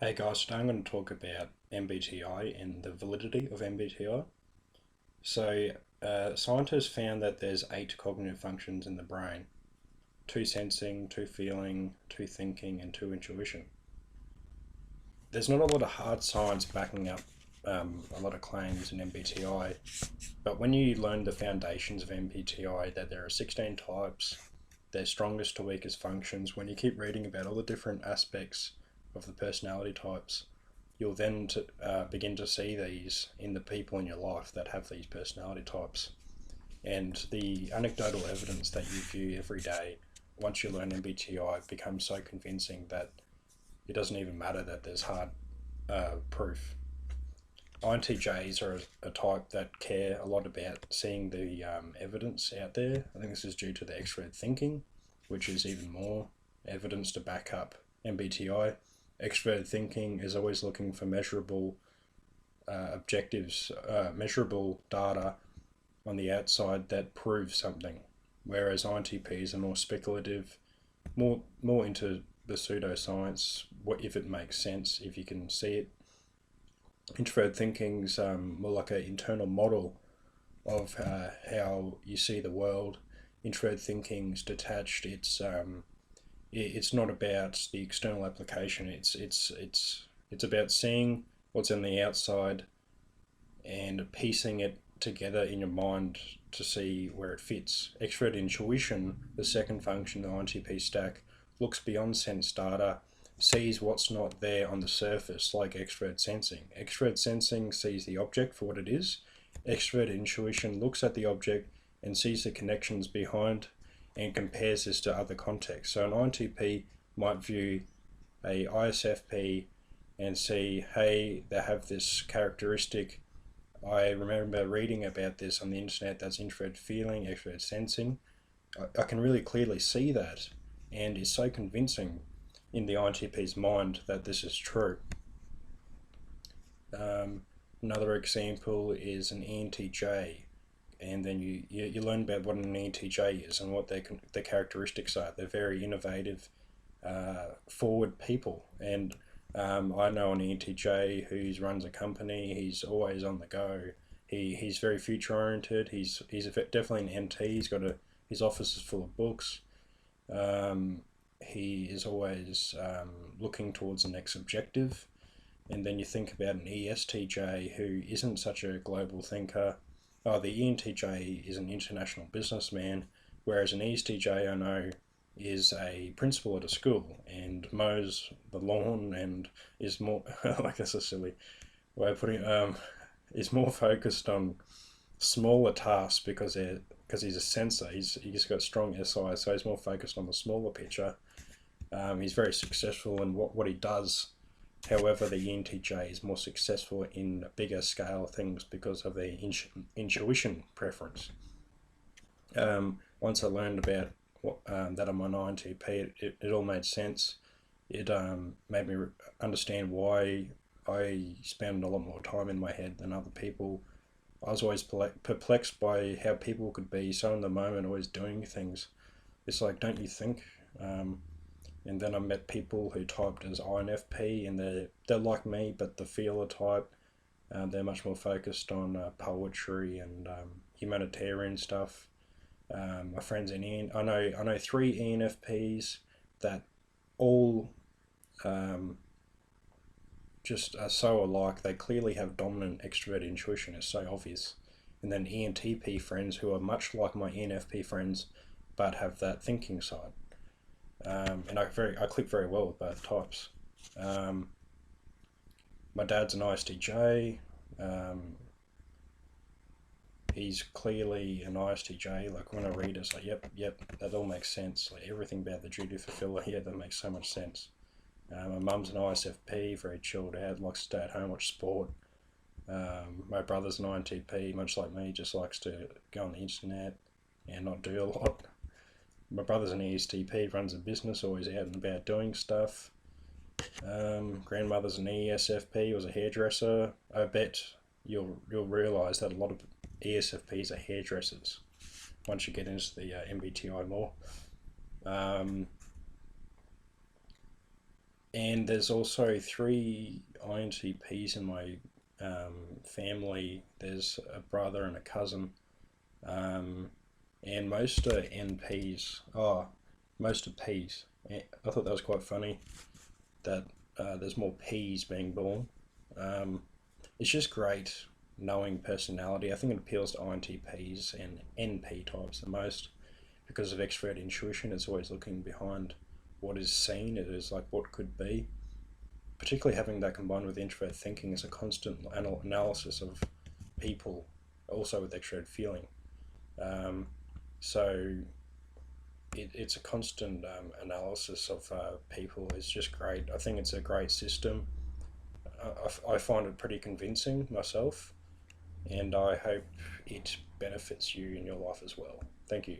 Hey guys, today I'm going to talk about MBTI and the validity of MBTI. Scientists found that there's 8 cognitive functions in the brain: 2 sensing, 2 feeling, 2 thinking, and 2 intuition. There's not a lot of hard science backing up a lot of claims in MBTI, but when you learn the foundations of MBTI, that there are 16 types, their strongest to weakest functions, when you keep reading about all the different aspects of the personality types, you'll then begin to see these in the people in your life that have these personality types. And the anecdotal evidence that you view every day, once you learn MBTI, becomes so convincing that it doesn't even matter that there's hard proof. INTJs are a type that care a lot about seeing the evidence out there. I think this is due to the extrovert thinking, which is even more evidence to back up MBTI. Extrovert thinking is always looking for measurable objectives, measurable data on the outside that proves something, whereas INTPs are more speculative, more into the pseudoscience. What if it makes sense, if you can see it. Introvert thinking's more like an internal model of how you see the world. Introvert thinking's detached. It's not about the external application. It's about seeing what's on the outside and piecing it together in your mind to see where it fits. Extrovert intuition, the second function, the INTP stack, looks beyond sense data, sees what's not there on the surface, like extrovert sensing. Extrovert sensing sees the object for what it is. Extrovert intuition looks at the object and sees the connections behind and compares this to other contexts. So an INTP might view a ISFP and see, hey, they have this characteristic. I remember reading about this on the internet, that's introvert feeling, extrovert sensing. I can really clearly see that, and it's so convincing in the INTP's mind that this is true. Another example is an ENTJ, and then you learn about what an ENTJ is and what their characteristics are. They're very innovative, forward people, and I know an ENTJ who runs a company. He's always on the go. He's very future oriented. He's definitely an MT. His office is full of books. He is always looking towards the next objective. And then you think about an ESTJ who isn't such a global thinker. Oh, the ENTJ is an international businessman, whereas an ESTJ I know is a principal at a school and mows the lawn and is more like, that's a silly way of putting it, is more focused on smaller tasks because he's a sensor. He's got strong SI, so he's more focused on the smaller picture. He's very successful in what he does. However, the ENTJ is more successful in bigger scale things because of the intuition preference. Once I learned about that I'm an INTP, it all made sense. It made me understand why I spend a lot more time in my head than other people. I was always perplexed by how people could be so in the moment, always doing things. It's like, don't you think? And then I met people who typed as INFP, and they're like me, but the feeler type. They're much more focused on poetry and humanitarian stuff. My friends I know 3 ENFPs that all just are so alike. They clearly have dominant extrovert intuition. It's so obvious. And then ENTP friends who are much like my ENFP friends, but have that thinking side. And I click very well with both types. My dad's an ISTJ. He's clearly an ISTJ. Like when I read it, it's like, yep, that all makes sense. Like everything about the duty fulfiller here, that makes so much sense. My mum's an ISFP, very chilled out, likes to stay at home, watch sport. My brother's an INTP, much like me, just likes to go on the internet and not do a lot. My brother's an ESTP, runs a business, always out and about doing stuff. Grandmother's an ESFP, was a hairdresser. I bet you'll realise that a lot of ESFPs are hairdressers once you get into the MBTI more. And there's also three INTPs in my family. There's a brother and a cousin, um, and most are NPs. Oh, most are Ps. I thought that was quite funny that there's more Ps being born. Um, it's just great knowing personality. I think it appeals to INTPs and NP types the most because of extrovert intuition. It's always looking behind what is seen. It is like what could be. Particularly having that combined with introvert thinking is a constant analysis of people, also with extrovert feeling. Um, so it's a constant analysis of people. Is just great. I think it's a great system. I find it pretty convincing myself, and I hope it benefits you in your life as well. Thank you.